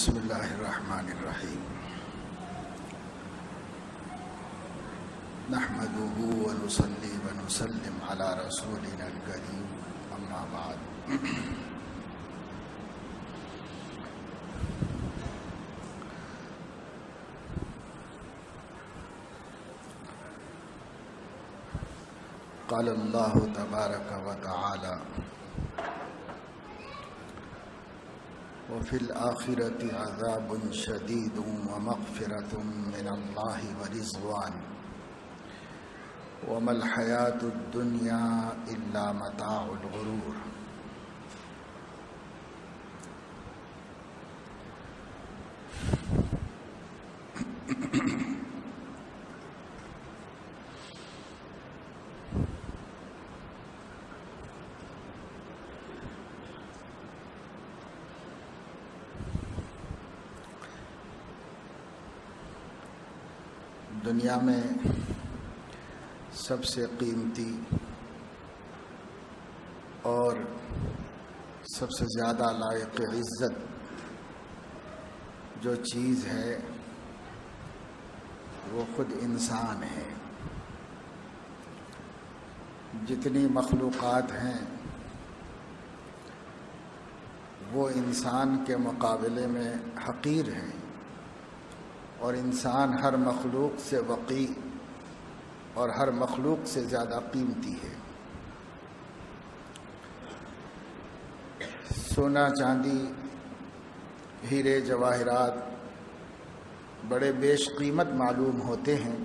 بسم اللہ الرحمن الرحیم نحمده ونصلي ونسلم على رسولنا الكريم اما بعد قال اللہ تبارک وتعالی وفي الآخرة عذاب شديد ومغفرة من الله ورضوان وما الحياة الدنيا إلا متاع الغرور۔ دنیا میں سب سے قیمتی اور سب سے زیادہ لائق عزت جو چیز ہے وہ خود انسان ہے۔ جتنی مخلوقات ہیں وہ انسان کے مقابلے میں حقیر ہیں، اور انسان ہر مخلوق سے وقی اور ہر مخلوق سے زیادہ قیمتی ہے۔ سونا چاندی ہیرے جواہرات بڑے بیش قیمت معلوم ہوتے ہیں،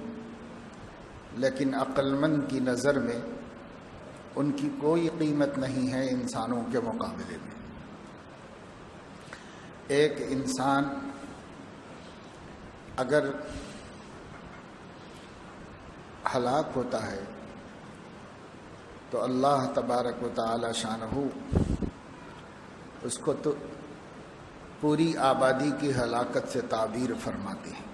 لیکن عقل مند کی نظر میں ان کی کوئی قیمت نہیں ہے انسانوں کے مقابلے میں۔ ایک انسان اگر ہلاک ہوتا ہے تو اللہ تبارک و تعالی شانہ اس کو تو پوری آبادی کی ہلاکت سے تعبیر فرماتے ہیں۔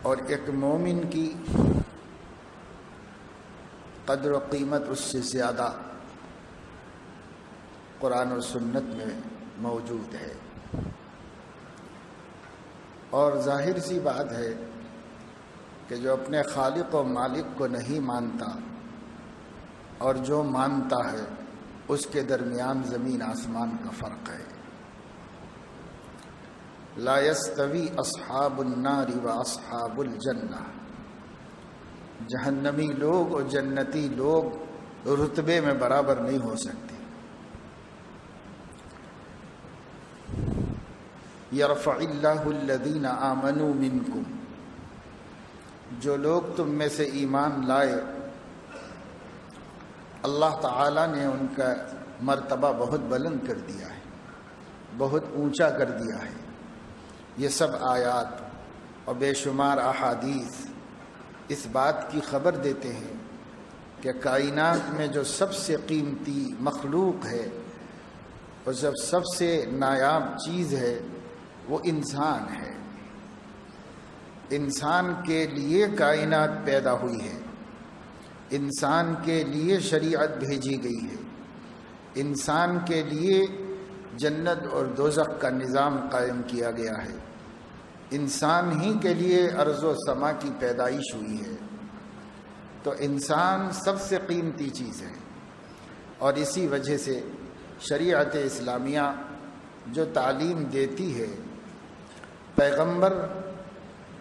اور ایک مومن کی قدر و قیمت اس سے زیادہ قرآن و سنت میں موجود ہے، اور ظاہر سی بات ہے کہ جو اپنے خالق و مالک کو نہیں مانتا اور جو مانتا ہے اس کے درمیان زمین آسمان کا فرق ہے۔ لا یستوی اصحاب النار و اصحاب الجنہ، جہنمی لوگ اور جنتی لوگ رتبے میں برابر نہیں ہو سکتے۔ یرفع اللہ الذین آمنوا منکم، جو لوگ تم میں سے ایمان لائے اللہ تعالیٰ نے ان کا مرتبہ بہت بلند کر دیا ہے، بہت اونچا کر دیا ہے۔ یہ سب آیات اور بے شمار احادیث اس بات کی خبر دیتے ہیں کہ کائنات میں جو سب سے قیمتی مخلوق ہے اور جب سب سے نایاب چیز ہے وہ انسان ہے۔ انسان کے لیے کائنات پیدا ہوئی ہے، انسان کے لیے شریعت بھیجی گئی ہے، انسان کے لیے جنت اور دوزخ کا نظام قائم کیا گیا ہے، انسان ہی کے لیے ارض و سما کی پیدائش ہوئی ہے۔ تو انسان سب سے قیمتی چیز ہے، اور اسی وجہ سے شریعت اسلامیہ جو تعلیم دیتی ہے، پیغمبر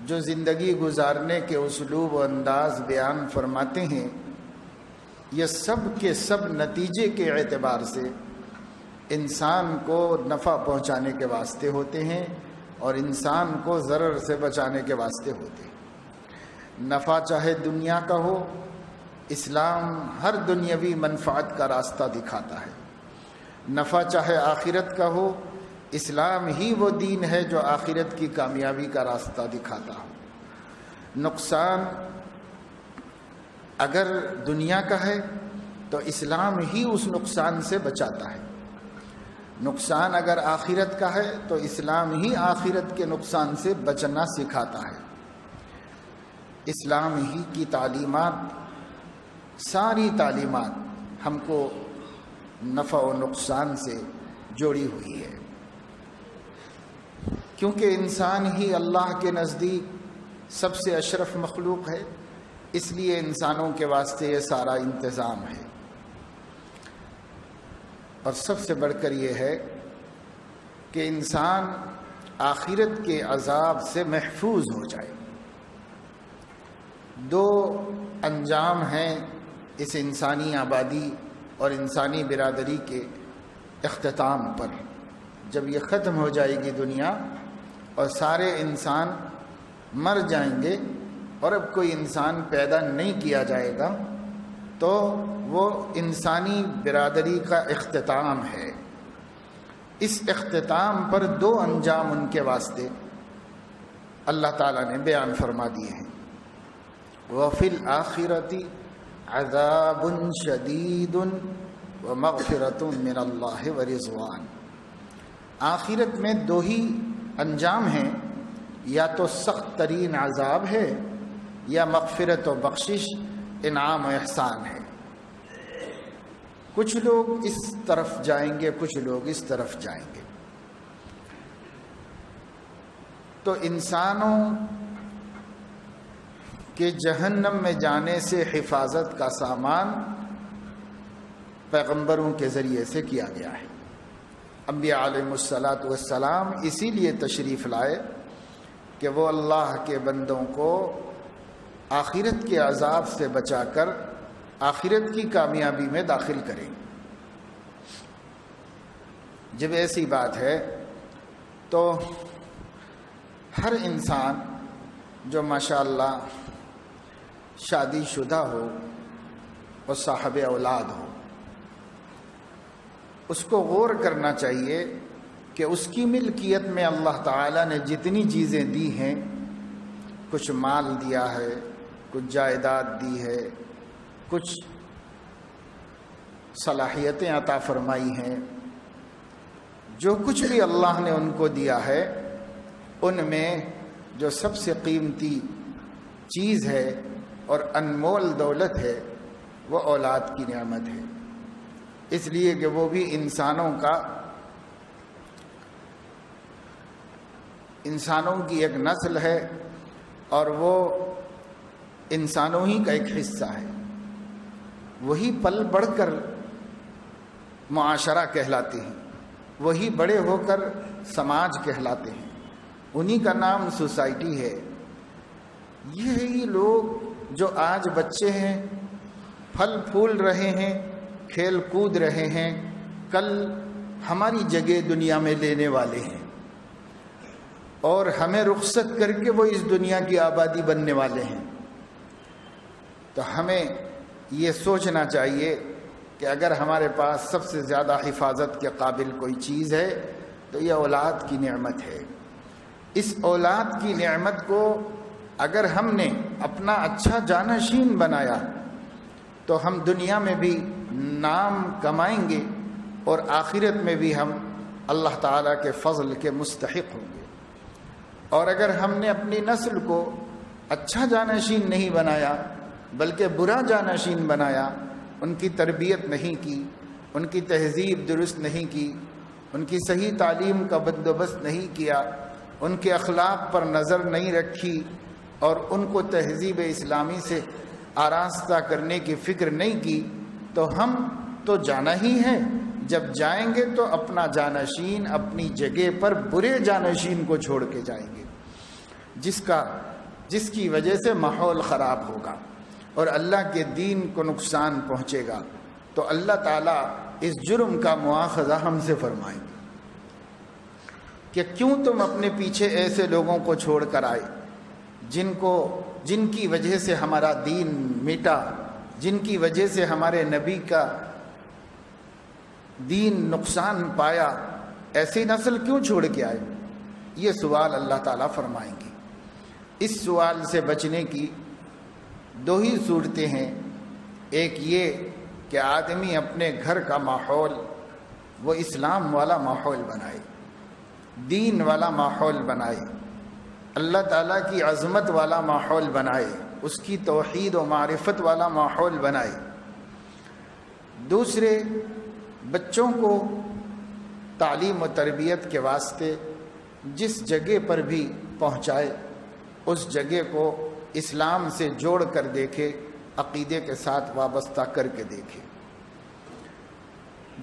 جو زندگی گزارنے کے اسلوب و انداز بیان فرماتے ہیں، یہ سب کے سب نتیجے کے اعتبار سے انسان کو نفع پہنچانے کے واسطے ہوتے ہیں اور انسان کو ضرر سے بچانے کے واسطے ہوتے ہیں۔ نفع چاہے دنیا کا ہو، اسلام ہر دنیاوی منفعت کا راستہ دکھاتا ہے۔ نفع چاہے آخرت کا ہو، اسلام ہی وہ دین ہے جو آخرت کی کامیابی کا راستہ دکھاتا ہو۔ نقصان اگر دنیا کا ہے تو اسلام ہی اس نقصان سے بچاتا ہے، نقصان اگر آخرت کا ہے تو اسلام ہی آخرت کے نقصان سے بچنا سکھاتا ہے۔ اسلام ہی کی تعلیمات ساری تعلیمات ہم کو نفع و نقصان سے جوڑی ہوئی ہے، کیونکہ انسان ہی اللہ کے نزدیک سب سے اشرف مخلوق ہے، اس لیے انسانوں کے واسطے یہ سارا انتظام ہے۔ اور سب سے بڑھ کر یہ ہے کہ انسان آخرت کے عذاب سے محفوظ ہو جائے۔ دو انجام ہیں اس انسانی آبادی اور انسانی برادری کے اختتام پر۔ جب یہ ختم ہو جائے گی دنیا اور سارے انسان مر جائیں گے اور اب کوئی انسان پیدا نہیں کیا جائے گا، تو وہ انسانی برادری کا اختتام ہے۔ اس اختتام پر دو انجام ان کے واسطے اللہ تعالیٰ نے بیان فرما دیے ہیں۔ وَفِي الْآخِرَةِ عَذَابٌ شَدِيدٌ وَمَغْفِرَةٌ مِّنَ اللَّهِ وَرِضْوَانٌ۔ آخرت میں دو ہی انجام ہیں، یا تو سخت ترین عذاب ہے یا مغفرت و بخشش، انعام و احسان ہے۔ کچھ لوگ اس طرف جائیں گے، کچھ لوگ اس طرف جائیں گے۔ تو انسانوں کے جہنم میں جانے سے حفاظت کا سامان پیغمبروں کے ذریعے سے کیا گیا ہے۔ انبیاء علیہم الصلاۃ والسلام اسی لیے تشریف لائے کہ وہ اللہ کے بندوں کو آخرت کے عذاب سے بچا کر آخرت کی کامیابی میں داخل کریں۔ جب ایسی بات ہے تو ہر انسان جو ماشاءاللہ شادی شدہ ہو اور صاحب اولاد ہو، اس کو غور کرنا چاہیے کہ اس کی ملکیت میں اللہ تعالیٰ نے جتنی چیزیں دی ہیں، کچھ مال دیا ہے، کچھ جائیداد دی ہے، کچھ صلاحیتیں عطا فرمائی ہیں، جو کچھ بھی اللہ نے ان کو دیا ہے، ان میں جو سب سے قیمتی چیز ہے اور انمول دولت ہے وہ اولاد کی نعمت ہے۔ اس لیے کہ وہ بھی انسانوں کی ایک نسل ہے اور وہ انسانوں ہی کا ایک حصہ ہے۔ وہی پل بڑھ کر معاشرہ کہلاتے ہیں، وہی بڑے ہو کر سماج کہلاتے ہیں، انہی کا نام سوسائٹی ہے۔ یہی لوگ جو آج بچے ہیں، پھل پھول رہے ہیں، کھیل کود رہے ہیں، کل ہماری جگہ دنیا میں لینے والے ہیں اور ہمیں رخصت کر کے وہ اس دنیا کی آبادی بننے والے ہیں۔ تو ہمیں یہ سوچنا چاہیے کہ اگر ہمارے پاس سب سے زیادہ حفاظت کے قابل کوئی چیز ہے تو یہ اولاد کی نعمت ہے۔ اس اولاد کی نعمت کو اگر ہم نے اپنا اچھا جانشین بنایا تو ہم دنیا میں بھی نام کمائیں گے اور آخرت میں بھی ہم اللہ تعالیٰ کے فضل کے مستحق ہوں گے۔ اور اگر ہم نے اپنی نسل کو اچھا جانشین نہیں بنایا بلکہ برا جانشین بنایا، ان کی تربیت نہیں کی، ان کی تہذیب درست نہیں کی، ان کی صحیح تعلیم کا بندوبست نہیں کیا، ان کے اخلاق پر نظر نہیں رکھی اور ان کو تہذیب اسلامی سے آراستہ کرنے کی فکر نہیں کی، تو ہم تو جانا ہی ہے۔ جب جائیں گے تو اپنا جانشین اپنی جگہ پر برے جانشین کو چھوڑ کے جائیں گے، جس کی وجہ سے ماحول خراب ہوگا اور اللہ کے دین کو نقصان پہنچے گا۔ تو اللہ تعالیٰ اس جرم کا مواخذہ ہم سے فرمائیں گے کہ کیوں تم اپنے پیچھے ایسے لوگوں کو چھوڑ کر آئے جن کی وجہ سے ہمارا دین مٹا، جن کی وجہ سے ہمارے نبی کا دین نقصان پایا، ایسی نسل کیوں چھوڑ کے آئے؟ یہ سوال اللہ تعالیٰ فرمائیں گے۔ اس سوال سے بچنے کی دو ہی صورتیں ہیں۔ ایک یہ کہ آدمی اپنے گھر کا ماحول وہ اسلام والا ماحول بنائے، دین والا ماحول بنائے، اللہ تعالیٰ کی عظمت والا ماحول بنائے، اس کی توحید و معرفت والا ماحول بنائے۔ دوسرے، بچوں کو تعلیم و تربیت کے واسطے جس جگہ پر بھی پہنچائے اس جگہ کو اسلام سے جوڑ کر دیکھے، عقیدے کے ساتھ وابستہ کر کے دیکھے۔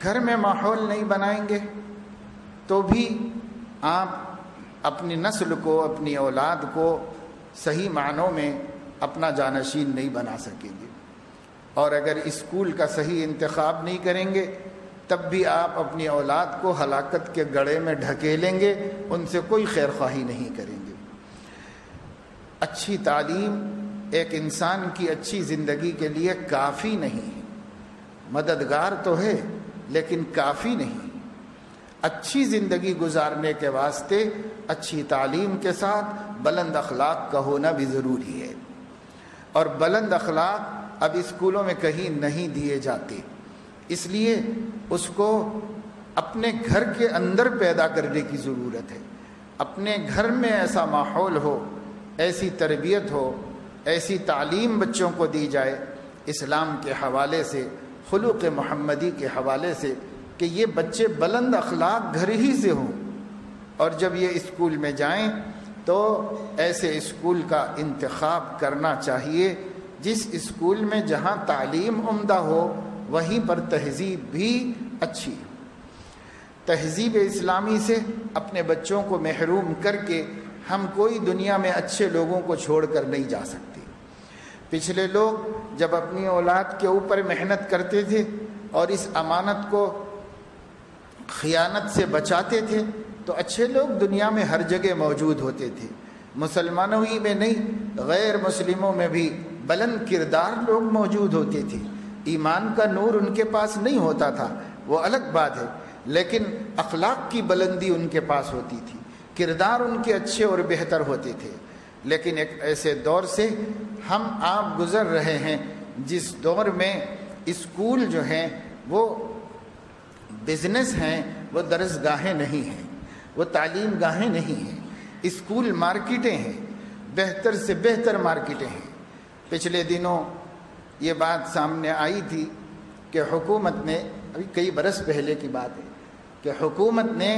گھر میں ماحول نہیں بنائیں گے تو بھی آپ اپنی نسل کو، اپنی اولاد کو صحیح معنوں میں اپنا جانشین نہیں بنا سکیں گے، اور اگر اسکول کا صحیح انتخاب نہیں کریں گے تب بھی آپ اپنی اولاد کو ہلاکت کے گڑھے میں ڈھکیلیں گے، ان سے کوئی خیر خواہی نہیں کریں گے۔ اچھی تعلیم ایک انسان کی اچھی زندگی کے لیے کافی نہیں ہے، مددگار تو ہے لیکن کافی نہیں۔ اچھی زندگی گزارنے کے واسطے اچھی تعلیم کے ساتھ بلند اخلاق کا ہونا بھی ضروری ہے، اور بلند اخلاق اب اسکولوں میں کہیں نہیں دیے جاتے، اس لیے اس کو اپنے گھر کے اندر پیدا کرنے کی ضرورت ہے۔ اپنے گھر میں ایسا ماحول ہو، ایسی تربیت ہو، ایسی تعلیم بچوں کو دی جائے اسلام کے حوالے سے، خلق محمدی کے حوالے سے، کہ یہ بچے بلند اخلاق گھر ہی سے ہوں، اور جب یہ اسکول میں جائیں تو ایسے اسکول کا انتخاب کرنا چاہیے جس اسکول میں جہاں تعلیم عمدہ ہو وہیں پر تہذیب بھی اچھی ہو۔ تہذیب اسلامی سے اپنے بچوں کو محروم کر کے ہم کوئی دنیا میں اچھے لوگوں کو چھوڑ کر نہیں جا سکتے۔ پچھلے لوگ جب اپنی اولاد کے اوپر محنت کرتے تھے اور اس امانت کو خیانت سے بچاتے تھے تو اچھے لوگ دنیا میں ہر جگہ موجود ہوتے تھے، مسلمانوں ہی میں نہیں غیر مسلموں میں بھی بلند کردار لوگ موجود ہوتے تھے۔ ایمان کا نور ان کے پاس نہیں ہوتا تھا، وہ الگ بات ہے، لیکن اخلاق کی بلندی ان کے پاس ہوتی تھی، کردار ان کے اچھے اور بہتر ہوتے تھے۔ لیکن ایک ایسے دور سے ہم آپ گزر رہے ہیں جس دور میں اسکول جو ہیں وہ بزنس ہیں، وہ درسگاہیں نہیں ہیں، وہ تعلیم گاہیں نہیں ہیں، اسکول مارکیٹیں ہیں، بہتر سے بہتر مارکیٹیں ہیں۔ پچھلے دنوں یہ بات سامنے آئی تھی کہ حکومت نے، ابھی کئی برس پہلے کی بات ہے، کہ حکومت نے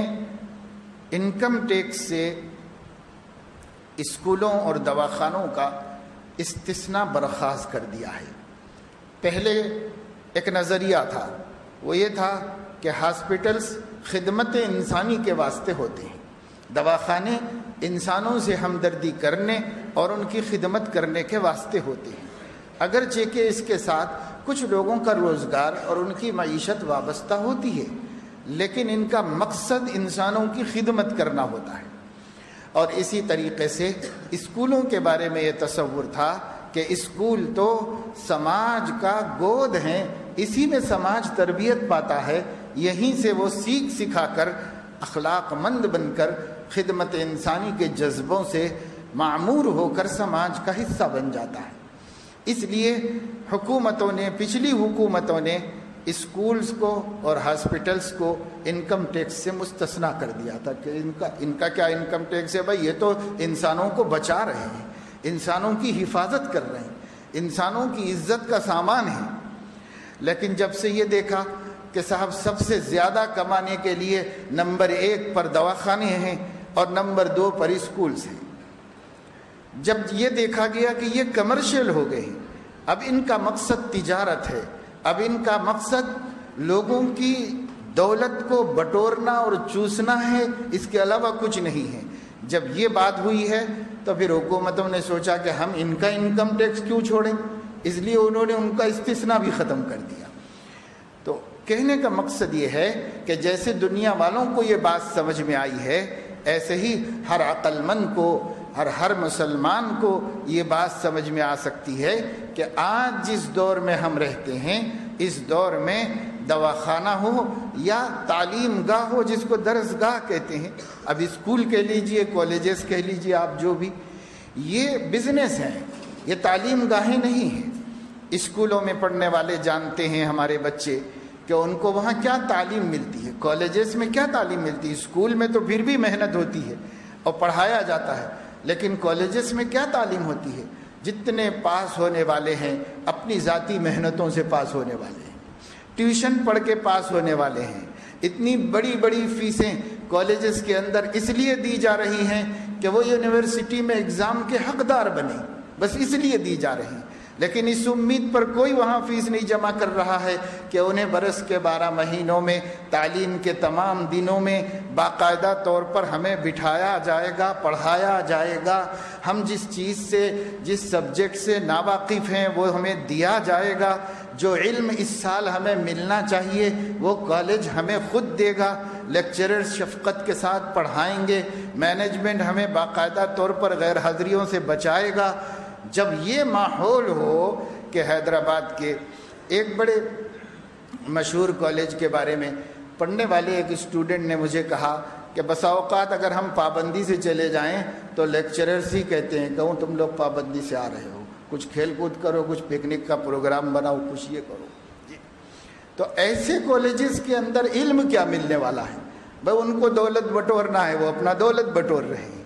انکم ٹیکس سے اسکولوں اور دواخانوں کا استثناء برخاست کر دیا ہے۔ پہلے ایک نظریہ تھا، وہ یہ تھا کہ ہاسپٹلز خدمت انسانی کے واسطے ہوتے ہیں، دواخانے انسانوں سے ہمدردی کرنے اور ان کی خدمت کرنے کے واسطے ہوتے ہیں، اگرچہ کہ اس کے ساتھ کچھ لوگوں کا روزگار اور ان کی معیشت وابستہ ہوتی ہے، لیکن ان کا مقصد انسانوں کی خدمت کرنا ہوتا ہے۔ اور اسی طریقے سے اسکولوں کے بارے میں یہ تصور تھا کہ اسکول تو سماج کا گود ہیں، اسی میں سماج تربیت پاتا ہے، یہیں سے وہ سیکھ سکھا کر اخلاق مند بن کر خدمت انسانی کے جذبوں سے معمور ہو کر سماج کا حصہ بن جاتا ہے۔ اس لیے حکومتوں نے، پچھلی حکومتوں نے اسکولز کو اور ہاسپٹلز کو انکم ٹیکس سے مستثنا کر دیا تھا کہ ان کا کیا انکم ٹیکس ہے بھائی، یہ تو انسانوں کو بچا رہے ہیں، انسانوں کی حفاظت کر رہے ہیں، انسانوں کی عزت کا سامان ہے۔ لیکن جب سے یہ دیکھا کہ صاحب سب سے زیادہ کمانے کے لیے نمبر 1 پر دواخانے ہیں اور نمبر 2 پر اسکولز ہیں، جب یہ دیکھا گیا کہ یہ کمرشل ہو گئے ہیں، اب ان کا مقصد تجارت ہے، اب ان کا مقصد لوگوں کی دولت کو بٹورنا اور چوسنا ہے، اس کے علاوہ کچھ نہیں ہے۔ جب یہ بات ہوئی ہے تو پھر حکومتوں نے سوچا کہ ہم ان کا انکم ٹیکس کیوں چھوڑیں، اس لیے انہوں نے ان کا استثناء بھی ختم کر دیا۔ تو کہنے کا مقصد یہ ہے کہ جیسے دنیا والوں کو یہ بات سمجھ میں آئی ہے، ایسے ہی ہر عقل مند کو، ہر مسلمان کو یہ بات سمجھ میں آ سکتی ہے کہ آج جس دور میں ہم رہتے ہیں، اس دور میں دواخانہ ہو یا تعلیم گاہ ہو، جس کو درسگاہ کہتے ہیں، اب اسکول کہہ لیجئے، کالجز کہہ لیجئے، آپ جو بھی، یہ بزنس ہیں، یہ تعلیم گاہیں نہیں ہیں۔ اسکولوں میں پڑھنے والے جانتے ہیں ہمارے بچے کہ ان کو وہاں کیا تعلیم ملتی ہے، کالجز میں کیا تعلیم ملتی ہے۔ اسکول میں تو پھر بھی محنت ہوتی ہے اور پڑھایا جاتا ہے، لیکن کالجز میں کیا تعلیم ہوتی ہے؟ جتنے پاس ہونے والے ہیں اپنی ذاتی محنتوں سے پاس ہونے والے ہیں، ٹیوشن پڑھ کے پاس ہونے والے ہیں۔ اتنی بڑی بڑی فیسیں کالجز کے اندر اس لیے دی جا رہی ہیں کہ وہ یونیورسٹی میں اگزام کے حقدار بنے، بس اس لیے دی جا رہی ہیں، لیکن اس امید پر کوئی وہاں فیس نہیں جمع کر رہا ہے کہ انہیں برس کے 12 مہینوں میں تعلیم کے تمام دنوں میں باقاعدہ طور پر ہمیں بٹھایا جائے گا، پڑھایا جائے گا، ہم جس چیز سے، جس سبجیکٹ سے ناواقف ہیں وہ ہمیں دیا جائے گا، جو علم اس سال ہمیں ملنا چاہیے وہ کالج ہمیں خود دے گا، لیکچرر شفقت کے ساتھ پڑھائیں گے، مینجمنٹ ہمیں باقاعدہ طور پر غیر حاضریوں سے بچائے گا۔ جب یہ ماحول ہو کہ حیدرآباد کے ایک بڑے مشہور کالج کے بارے میں پڑھنے والے ایک اسٹوڈنٹ نے مجھے کہا کہ بسا اوقات اگر ہم پابندی سے چلے جائیں تو لیکچررز ہی کہتے ہیں کہوں تم لوگ پابندی سے آ رہے ہو، کچھ کھیل کود کرو، کچھ پکنک کا پروگرام بناؤ، کچھ یہ کرو جی۔ تو ایسے کالجز کے اندر علم کیا ملنے والا ہے؟ بھائی ان کو دولت بٹورنا ہے، وہ اپنا دولت بٹور رہے ہیں۔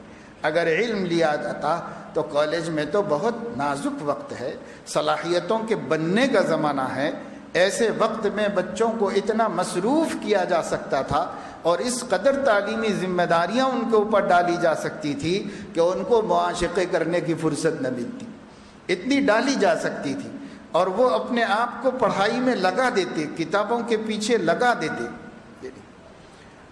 اگر علم لیا جاتا تو کالج میں تو بہت نازک وقت ہے، صلاحیتوں کے بننے کا زمانہ ہے، ایسے وقت میں بچوں کو اتنا مصروف کیا جا سکتا تھا اور اس قدر تعلیمی ذمہ داریاں ان کے اوپر ڈالی جا سکتی تھی کہ ان کو معاشقے کرنے کی فرصت نہ ملتی، اتنی ڈالی جا سکتی تھی، اور وہ اپنے آپ کو پڑھائی میں لگا دیتے، کتابوں کے پیچھے لگا دیتے،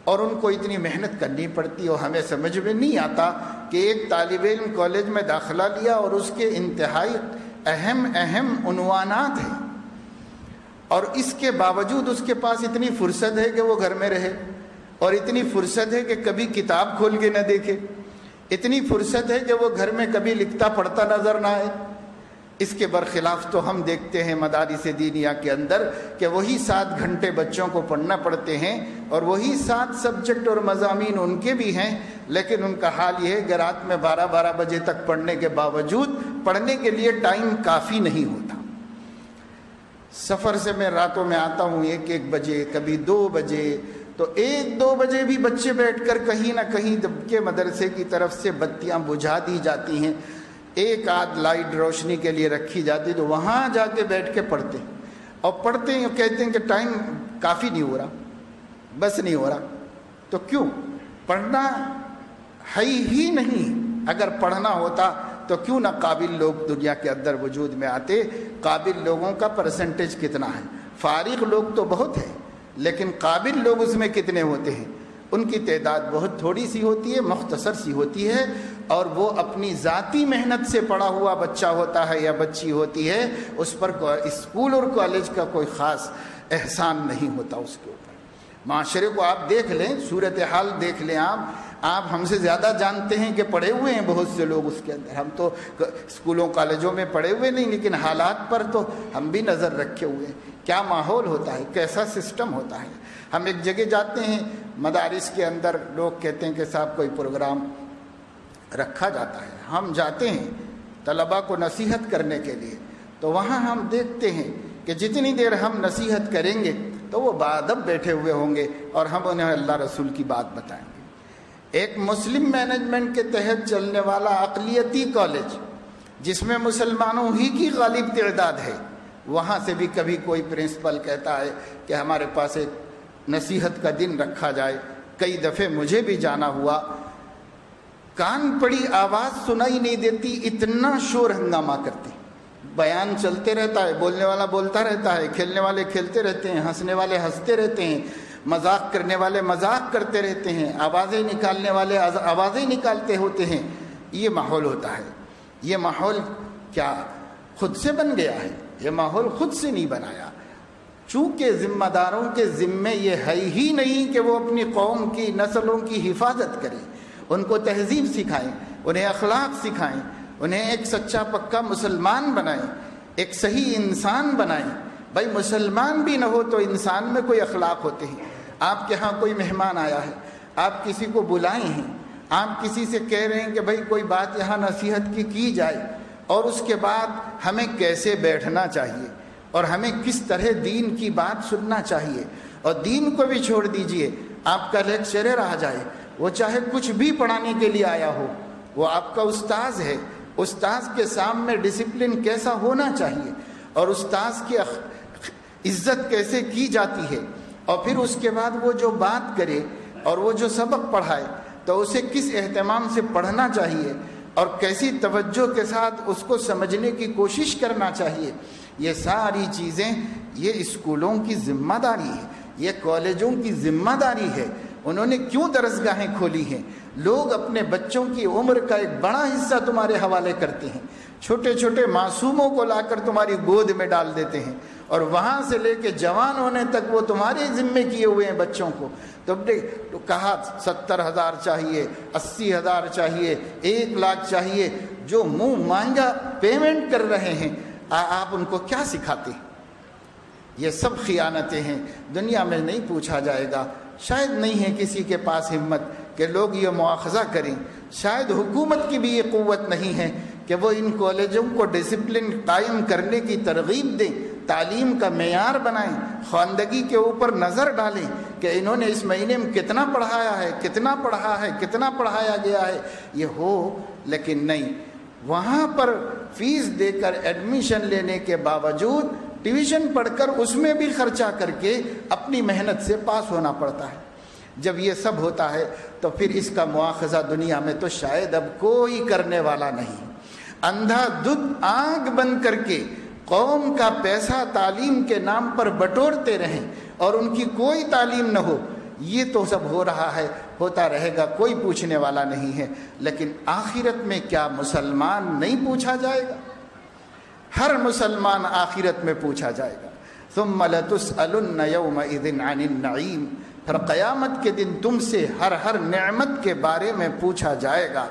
اور ان کو اتنی محنت کرنی پڑتی، اور ہمیں سمجھ میں نہیں آتا کہ ایک طالب علم کالج میں داخلہ لیا اور اس کے انتہائی اہم عنوانات ہیں، اور اس کے باوجود اس کے پاس اتنی فرصت ہے کہ وہ گھر میں رہے، اور اتنی فرصت ہے کہ کبھی کتاب کھول کے نہ دیکھے، اتنی فرصت ہے کہ وہ گھر میں کبھی لکھتا پڑھتا نظر نہ آئے۔ اس کے برخلاف تو ہم دیکھتے ہیں مدارس دینیہ کے اندر کہ وہی 7 گھنٹے بچوں کو پڑھنا پڑتے ہیں، اور وہی 7 سبجیکٹ اور مضامین ان کے بھی ہیں، لیکن ان کا حال یہ ہے کہ رات میں 12 بجے تک پڑھنے کے باوجود پڑھنے کے لیے ٹائم کافی نہیں ہوتا۔ سفر سے میں راتوں میں آتا ہوں 1 بجے، کبھی 2 بجے، تو 1-2 بجے بھی بچے بیٹھ کر کہیں نہ کہیں کے مدرسے کی طرف سے بتیاں بجھا دی جاتی ہیں، ایک آدھ لائٹ روشنی کے لیے رکھی جاتی، تو وہاں جا کے بیٹھ کے پڑھتے ہیں، اور پڑھتے ہیں کہتے ہیں کہ ٹائم کافی نہیں ہو رہا، بس نہیں ہو رہا۔ تو کیوں؟ پڑھنا ہے ہی نہیں۔ اگر پڑھنا ہوتا تو کیوں نہ قابل لوگ دنیا کے اندر وجود میں آتے؟ قابل لوگوں کا پرسنٹیج کتنا ہے؟ فارغ لوگ تو بہت ہیں، لیکن قابل لوگ اس میں کتنے ہوتے ہیں؟ ان کی تعداد بہت تھوڑی سی ہوتی ہے، مختصر سی ہوتی ہے، اور وہ اپنی ذاتی محنت سے پڑھا ہوا بچہ ہوتا ہے یا بچی ہوتی ہے، اس پر اسکول اور کالج کا کوئی خاص احسان نہیں ہوتا اس کے اوپر۔ معاشرے کو آپ دیکھ لیں، صورتحال دیکھ لیں، آپ ہم سے زیادہ جانتے ہیں کہ پڑھے ہوئے ہیں بہت سے لوگ اس کے اندر، ہم تو اسکولوں کالجوں میں پڑھے ہوئے نہیں، لیکن حالات پر تو ہم بھی نظر رکھے ہوئے ہیں۔ کیا ماحول ہوتا ہے، کیسا سسٹم ہوتا ہے۔ ہم ایک جگہ جاتے ہیں مدارس کے اندر، لوگ کہتے ہیں کہ صاحب کوئی پروگرام رکھا جاتا ہے، ہم جاتے ہیں طلباء کو نصیحت کرنے کے لیے، تو وہاں ہم دیکھتے ہیں کہ جتنی دیر ہم نصیحت کریں گے تو وہ باادب بیٹھے ہوئے ہوں گے اور ہم انہیں اللہ رسول کی بات بتائیں گے۔ ایک مسلم مینجمنٹ کے تحت چلنے والا اقلیتی کالج جس میں مسلمانوں ہی کی غالب تعداد ہے، وہاں سے بھی کبھی کوئی پرنسپل کہتا ہے کہ ہمارے پاس ایک نصیحت کا دن رکھا جائے۔ کئی دفعے مجھے بھی جانا ہوا، کان پڑی آواز سنائی نہیں دیتی، اتنا شور ہنگامہ کرتے، بیان چلتے رہتا ہے، بولنے والا بولتا رہتا ہے، کھیلنے والے کھیلتے رہتے ہیں، ہنسنے والے ہنستے رہتے ہیں، مذاق کرنے والے مذاق کرتے رہتے ہیں، آوازیں نکالنے والے آوازیں نکالتے ہوتے ہیں۔ یہ ماحول ہوتا ہے۔ یہ ماحول کیا خود سے بن گیا ہے؟ یہ ماحول خود سے نہیں بنایا، چونکہ ذمہ داروں کے ذمے یہ ہے ہی نہیں کہ وہ اپنی قوم کی نسلوں کی حفاظت کریں، ان کو تہذیب سکھائیں، انہیں اخلاق سکھائیں، انہیں ایک سچا پکا مسلمان بنائیں، ایک صحیح انسان بنائیں۔ بھائی مسلمان بھی نہ ہو تو انسان میں کوئی اخلاق ہوتے ہیں۔ آپ کے ہاں کوئی مہمان آیا ہے، آپ کسی کو بلائے ہیں، آپ کسی سے کہہ رہے ہیں کہ بھائی کوئی بات یہاں نصیحت کی جائے، اور اس کے بعد ہمیں کیسے بیٹھنا چاہیے اور ہمیں کس طرح دین کی بات سننا چاہیے، اور دین کو بھی چھوڑ دیجئے، آپ کا لیکچرر آ جائے، وہ چاہے کچھ بھی پڑھانے کے لیے آیا ہو، وہ آپ کا استاذ ہے، استاذ کے سامنے ڈسپلن کیسا ہونا چاہیے اور استاذ کی عزت کیسے کی جاتی ہے، اور پھر اس کے بعد وہ جو بات کرے اور وہ جو سبق پڑھائے تو اسے کس اہتمام سے پڑھنا چاہیے اور کیسی توجہ کے ساتھ اس کو سمجھنے کی کوشش کرنا چاہیے، یہ ساری چیزیں یہ اسکولوں کی ذمہ داری ہے، یہ کالجوں کی ذمہ داری ہے۔ انہوں نے کیوں درسگاہیں کھولی ہیں؟ لوگ اپنے بچوں کی عمر کا ایک بڑا حصہ تمہارے حوالے کرتے ہیں، چھوٹے چھوٹے معصوموں کو لا کر تمہاری گود میں ڈال دیتے ہیں، اور وہاں سے لے کے جوان ہونے تک وہ تمہارے ذمے کیے ہوئے ہیں بچوں کو۔ تو کہا 70,000 چاہیے، 80,000 چاہیے، 1,00,000 چاہیے، جو منہ مانگا پیمنٹ کر رہے ہیں، آپ ان کو کیا سکھاتے ہیں؟ یہ سب خیانتیں ہیں۔ دنیا میں نہیں پوچھا جائے گا، شاید نہیں ہے کسی کے پاس ہمت کہ لوگ یہ مواخذہ کریں، شاید حکومت کی بھی یہ قوت نہیں ہے کہ وہ ان کالجوں کو ڈسپلن قائم کرنے کی ترغیب دیں، تعلیم کا معیار بنائیں، خواندگی کے اوپر نظر ڈالیں کہ انہوں نے اس مہینے میں کتنا پڑھایا ہے، کتنا پڑھا ہے، کتنا پڑھایا گیا ہے، یہ ہو۔ لیکن نہیں، وہاں پر فیس دے کر ایڈمیشن لینے کے باوجود ٹیوشن پڑھ کر اس میں بھی خرچہ کر کے اپنی محنت سے پاس ہونا پڑتا ہے۔ جب یہ سب ہوتا ہے تو پھر اس کا مواخذہ دنیا میں تو شاید اب کوئی کرنے والا نہیں۔ اندھا دھند آنکھ بند کر کے قوم کا پیسہ تعلیم کے نام پر بٹورتے رہیں اور ان کی کوئی تعلیم نہ ہو، یہ تو سب ہو رہا ہے، ہوتا رہے گا، کوئی پوچھنے والا نہیں ہے۔ لیکن آخرت میں کیا مسلمان نہیں پوچھا جائے گا؟ ہر مسلمان آخرت میں پوچھا جائے گا۔ ثم لتسألن یومئذ عن النعیم، پھر قیامت کے دن تم سے ہر نعمت کے بارے میں پوچھا جائے گا۔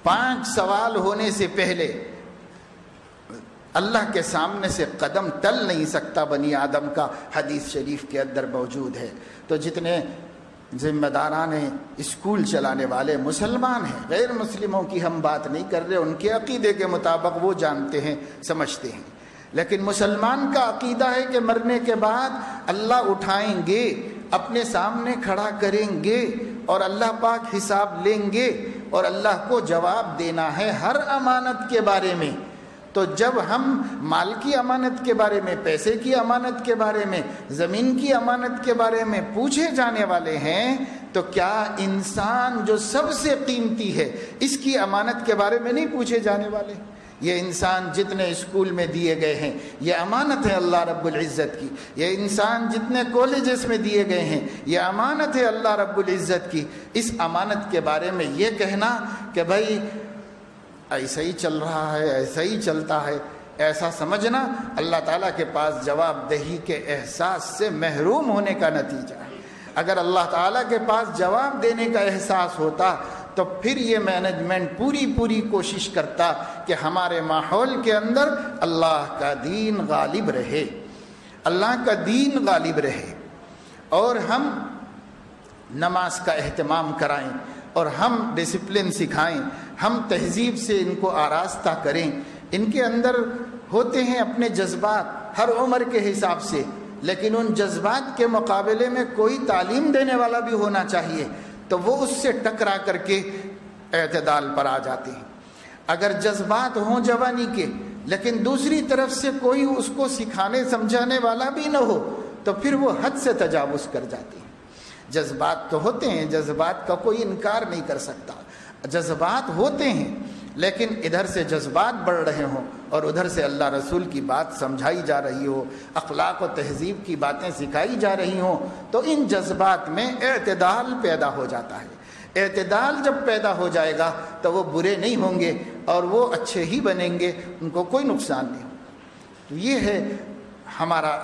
5 سوال ہونے سے پہلے اللہ کے سامنے سے قدم ٹل نہیں سکتا بنی آدم کا، حدیث شریف کے اندر موجود ہے۔ تو جتنے ذمہ داران اسکول چلانے والے مسلمان ہیں، غیر مسلموں کی ہم بات نہیں کر رہے، ان کے عقیدے کے مطابق وہ جانتے ہیں، سمجھتے ہیں، لیکن مسلمان کا عقیدہ ہے کہ مرنے کے بعد اللہ اٹھائیں گے، اپنے سامنے کھڑا کریں گے اور اللہ پاک حساب لیں گے اور اللہ کو جواب دینا ہے ہر امانت کے بارے میں۔ تو جب ہم مال کی امانت کے بارے میں، پیسے کی امانت کے بارے میں، زمین کی امانت کے بارے میں پوچھے جانے والے ہیں، تو کیا انسان جو سب سے قیمتی ہے اس کی امانت کے بارے میں نہیں پوچھے جانے والے؟ یہ انسان جتنے اسکول میں دیے گئے ہیں یہ امانت ہے اللہ رب العزت کی، یہ انسان جتنے کالجز میں دیے گئے ہیں یہ امانت ہے اللہ رب العزت کی۔ اس امانت کے بارے میں یہ کہنا کہ بھائی ایسا ہی چل رہا ہے، ایسا ہی چلتا ہے، ایسا سمجھنا اللہ تعالیٰ کے پاس جواب دہی کے احساس سے محروم ہونے کا نتیجہ ہے۔ اگر اللہ تعالیٰ کے پاس جواب دینے کا احساس ہوتا تو پھر یہ مینجمنٹ پوری کوشش کرتا کہ ہمارے ماحول کے اندر اللہ کا دین غالب رہے، اللہ کا دین غالب رہے، اور ہم نماز کا اہتمام کرائیں اور ہم ڈسپلن سکھائیں، ہم تہذیب سے ان کو آراستہ کریں۔ ان کے اندر ہوتے ہیں اپنے جذبات ہر عمر کے حساب سے، لیکن ان جذبات کے مقابلے میں کوئی تعلیم دینے والا بھی ہونا چاہیے، تو وہ اس سے ٹکرا کر کے اعتدال پر آ جاتے ہیں۔ اگر جذبات ہوں جوانی کے لیکن دوسری طرف سے کوئی اس کو سکھانے سمجھانے والا بھی نہ ہو تو پھر وہ حد سے تجاوز کر جاتے ہیں۔ جذبات تو ہوتے ہیں، جذبات کا کوئی انکار نہیں کر سکتا، جذبات ہوتے ہیں، لیکن ادھر سے جذبات بڑھ رہے ہوں اور ادھر سے اللہ رسول کی بات سمجھائی جا رہی ہو، اخلاق و تہذیب کی باتیں سکھائی جا رہی ہوں، تو ان جذبات میں اعتدال پیدا ہو جاتا ہے۔ اعتدال جب پیدا ہو جائے گا تو وہ برے نہیں ہوں گے اور وہ اچھے ہی بنیں گے، ان کو کوئی نقصان نہیں ہوگا۔ تو یہ ہے ہمارا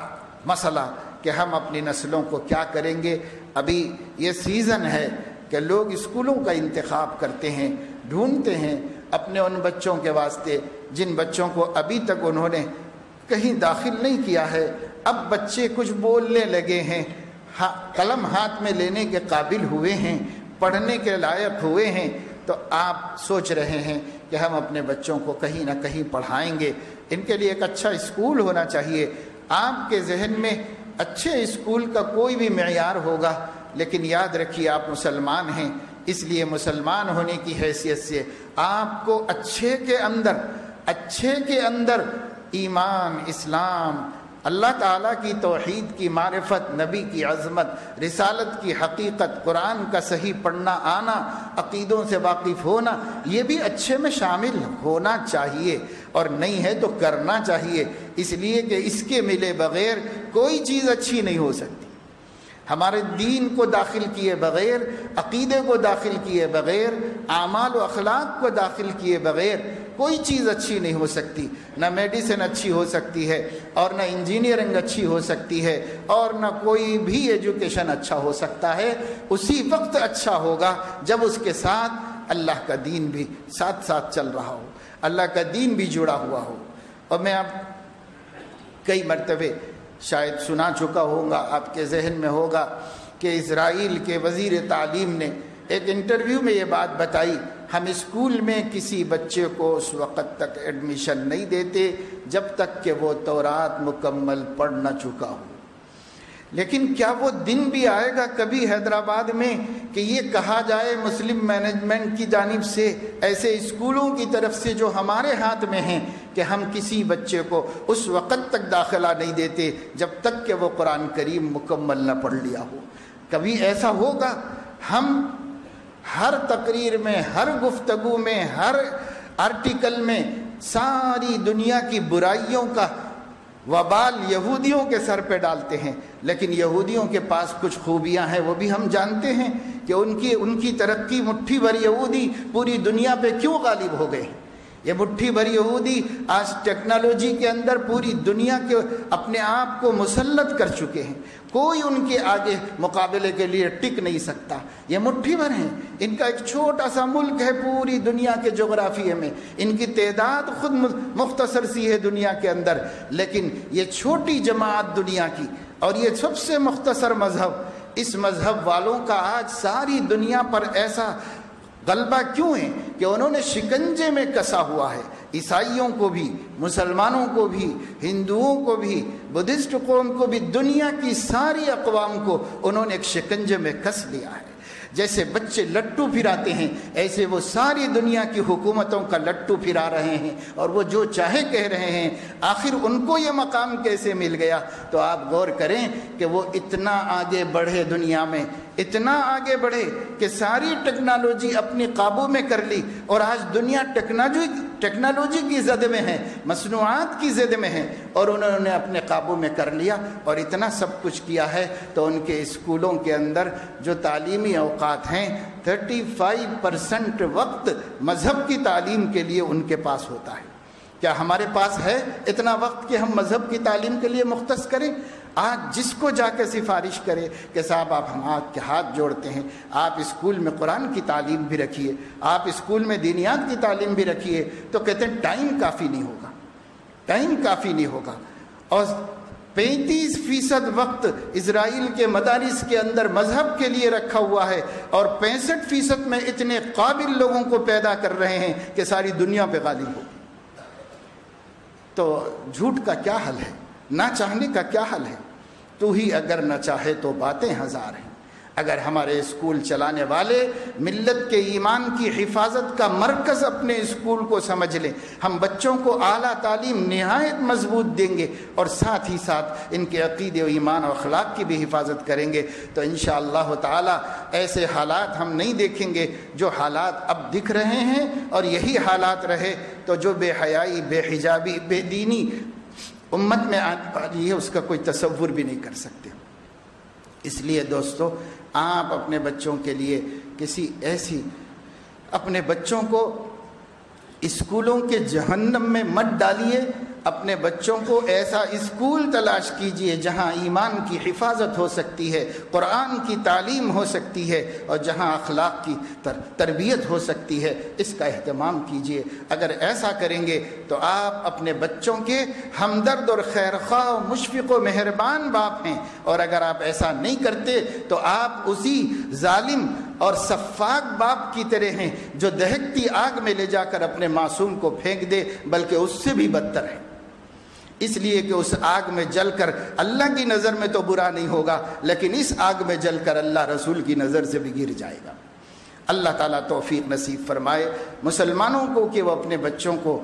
مسئلہ کہ ہم اپنی نسلوں کو کیا کریں گے۔ ابھی یہ سیزن ہے کہ لوگ اسکولوں کا انتخاب کرتے ہیں، ڈھونڈتے ہیں اپنے ان بچوں کے واسطے جن بچوں کو ابھی تک انہوں نے کہیں داخل نہیں کیا ہے۔ اب بچے کچھ بولنے لگے ہیں، قلم ہاتھ میں لینے کے قابل ہوئے ہیں، پڑھنے کے لائق ہوئے ہیں، تو آپ سوچ رہے ہیں کہ ہم اپنے بچوں کو کہیں نہ کہیں پڑھائیں گے، ان کے لیے ایک اچھا اسکول ہونا چاہیے۔ آپ کے ذہن میں اچھے اسکول کا کوئی بھی معیار ہوگا، لیکن یاد رکھیے آپ مسلمان ہیں، اس لیے مسلمان ہونے کی حیثیت سے آپ کو اچھے کے اندر ایمان، اسلام، اللہ تعالیٰ کی توحید کی معرفت، نبی کی عظمت، رسالت کی حقیقت، قرآن کا صحیح پڑھنا آنا، عقیدوں سے واقف ہونا، یہ بھی اچھے میں شامل ہونا چاہیے، اور نہیں ہے تو کرنا چاہیے، اس لیے کہ اس کے ملے بغیر کوئی چیز اچھی نہیں ہو سکتی۔ ہمارے دین کو داخل کیے بغیر، عقیدے کو داخل کیے بغیر، اعمال و اخلاق کو داخل کیے بغیر کوئی چیز اچھی نہیں ہو سکتی۔ نہ میڈیسن اچھی ہو سکتی ہے، اور نہ انجینئرنگ اچھی ہو سکتی ہے، اور نہ کوئی بھی ایجوکیشن اچھا ہو سکتا ہے۔ اسی وقت اچھا ہوگا جب اس کے ساتھ اللہ کا دین بھی ساتھ ساتھ چل رہا ہو، اللہ کا دین بھی جڑا ہوا ہو۔ اور میں اب کئی مرتبے شاید سنا چکا ہوں گا، آپ کے ذہن میں ہوگا کہ اسرائیل کے وزیر تعلیم نے ایک انٹرویو میں یہ بات بتائی، ہم اسکول میں کسی بچے کو اس وقت تک ایڈمیشن نہیں دیتے جب تک کہ وہ تورات مکمل پڑھ نہ چکا ہو۔ لیکن کیا وہ دن بھی آئے گا کبھی حیدرآباد میں کہ یہ کہا جائے مسلم مینجمنٹ کی جانب سے، ایسے اسکولوں کی طرف سے جو ہمارے ہاتھ میں ہیں، کہ ہم کسی بچے کو اس وقت تک داخلہ نہیں دیتے جب تک کہ وہ قرآن کریم مکمل نہ پڑھ لیا ہو؟ کبھی ایسا ہوگا؟ ہم ہر تقریر میں، ہر گفتگو میں، ہر آرٹیکل میں ساری دنیا کی برائیوں کا وبال یہودیوں کے سر پہ ڈالتے ہیں، لیکن یہودیوں کے پاس کچھ خوبیاں ہیں، وہ بھی ہم جانتے ہیں کہ ان کی ترقی، مٹھی بھر یہودی پوری دنیا پہ کیوں غالب ہو گئے ہیں۔ یہ مٹھی بھر یہودی آج ٹیکنالوجی کے اندر پوری دنیا کے اپنے آپ کو مسلط کر چکے ہیں، کوئی ان کے آگے مقابلے کے لیے ٹک نہیں سکتا۔ یہ مٹھی بھر ہیں، ان کا ایک چھوٹا سا ملک ہے پوری دنیا کے جغرافیے میں، ان کی تعداد خود مختصر سی ہے دنیا کے اندر، لیکن یہ چھوٹی جماعت دنیا کی اور یہ سب سے مختصر مذہب، اس مذہب والوں کا آج ساری دنیا پر ایسا غلبہ کیوں ہے کہ انہوں نے شکنجے میں کسا ہوا ہے، عیسائیوں کو بھی، مسلمانوں کو بھی، ہندوؤں کو بھی، بدھسٹ قوم کو بھی، دنیا کی ساری اقوام کو انہوں نے ایک شکنجے میں کس لیا ہے۔ جیسے بچے لٹو پھراتے ہیں، ایسے وہ ساری دنیا کی حکومتوں کا لٹو پھرا رہے ہیں، اور وہ جو چاہے کہہ رہے ہیں۔ آخر ان کو یہ مقام کیسے مل گیا؟ تو آپ غور کریں کہ وہ اتنا آگے بڑھے، دنیا میں اتنا آگے بڑھے کہ ساری ٹیکنالوجی اپنی قابو میں کر لی، اور آج دنیا ٹیکنالوجی کی زد میں ہے، مصنوعات کی زد میں ہے، اور انہوں نے اپنے قابو میں کر لیا اور اتنا سب کچھ کیا ہے۔ تو ان کے اسکولوں کے اندر جو تعلیمی اوقات ہیں، 35% وقت مذہب کی تعلیم کے لیے ان کے پاس ہوتا ہے۔ کیا ہمارے پاس ہے اتنا وقت کہ ہم مذہب کی تعلیم کے لیے مختص کریں؟ آج جس کو جا کے سفارش کرے کہ صاحب آپ ہم کے ہاتھ جوڑتے ہیں، آپ اسکول میں قرآن کی تعلیم بھی رکھیے، آپ اسکول میں دینیات کی تعلیم بھی رکھیے، تو کہتے ہیں ٹائم کافی نہیں ہوگا، ٹائم کافی نہیں ہوگا۔ اور 35% وقت اسرائیل کے مدارس کے اندر مذہب کے لیے رکھا ہوا ہے، اور 65% میں اتنے قابل لوگوں کو پیدا کر رہے ہیں کہ ساری دنیا پہ غالب ہو۔ تو جھوٹ کا کیا حل ہے؟ نہ چاہنے کا کیا حل ہے؟ تو ہی اگر نہ چاہے تو باتیں ہزار ہیں۔ اگر ہمارے اسکول چلانے والے ملت کے ایمان کی حفاظت کا مرکز اپنے اسکول کو سمجھ لیں، ہم بچوں کو اعلیٰ تعلیم نہایت مضبوط دیں گے، اور ساتھ ہی ساتھ ان کے عقیدے و ایمان و اخلاق کی بھی حفاظت کریں گے، تو انشاءاللہ تعالی ایسے حالات ہم نہیں دیکھیں گے جو حالات اب دکھ رہے ہیں۔ اور یہی حالات رہے تو جو بے حیائی، بے حجابی، بے دینی امت میں آنے والی ہے، اس کا کوئی تصور بھی نہیں کر سکتے۔ اس لیے دوستو، آپ اپنے بچوں کے لیے کسی ایسی، اپنے بچوں کو اسکولوں کے جہنم میں مت ڈالیے، اپنے بچوں کو ایسا اسکول تلاش کیجئے جہاں ایمان کی حفاظت ہو سکتی ہے، قرآن کی تعلیم ہو سکتی ہے، اور جہاں اخلاق کی تربیت ہو سکتی ہے، اس کا اہتمام کیجئے۔ اگر ایسا کریں گے تو آپ اپنے بچوں کے ہمدرد اور خیرخواہ و مشفق و مہربان باپ ہیں، اور اگر آپ ایسا نہیں کرتے تو آپ اسی ظالم اور سفاک باپ کی طرح ہیں جو دہکتی آگ میں لے جا کر اپنے معصوم کو پھینک دے، بلکہ اس سے بھی بدتر ہے، اس لیے کہ اس آگ میں جل کر اللہ کی نظر میں تو برا نہیں ہوگا، لیکن اس آگ میں جل کر اللہ رسول کی نظر سے بھی گر جائے گا۔ اللہ تعالیٰ توفیق نصیب فرمائے مسلمانوں کو کہ وہ اپنے بچوں کو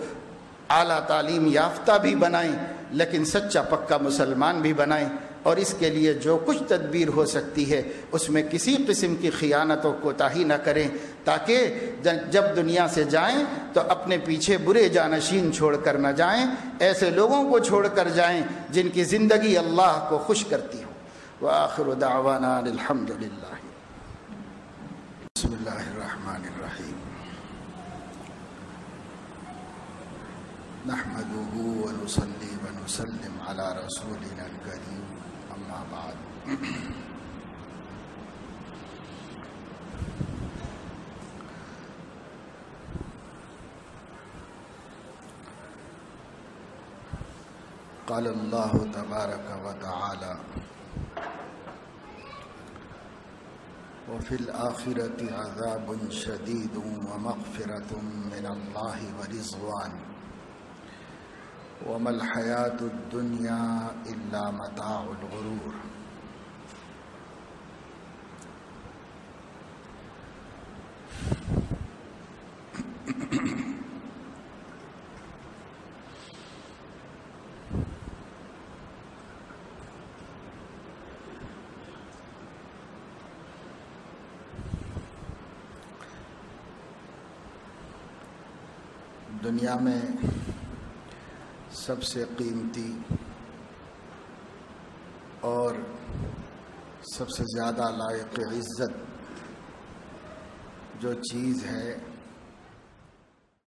اعلیٰ تعلیم یافتہ بھی بنائیں لیکن سچا پکا مسلمان بھی بنائیں، اور اس کے لیے جو کچھ تدبیر ہو سکتی ہے اس میں کسی قسم کی خیانت و کوتاہی نہ کریں، تاکہ جب دنیا سے جائیں تو اپنے پیچھے برے جانشین چھوڑ کر نہ جائیں، ایسے لوگوں کو چھوڑ کر جائیں جن کی زندگی اللہ کو خوش کرتی ہو۔ وآخر دعوانا الحمد للہ۔ بسم اللہ الرحمن الرحیم۔ نحمده ونصلي ونسلم على رسولنا الكريم، اما بعد۔ قال اللہ تبارک وتعالی: وفي الآخرة عذاب شديد ومغفرة من الله ورضوان وما الحياة الدنيا إلا متاع الغرور۔ دنیا میں سب سے قیمتی اور سب سے زیادہ لائق عزت جو چیز ہے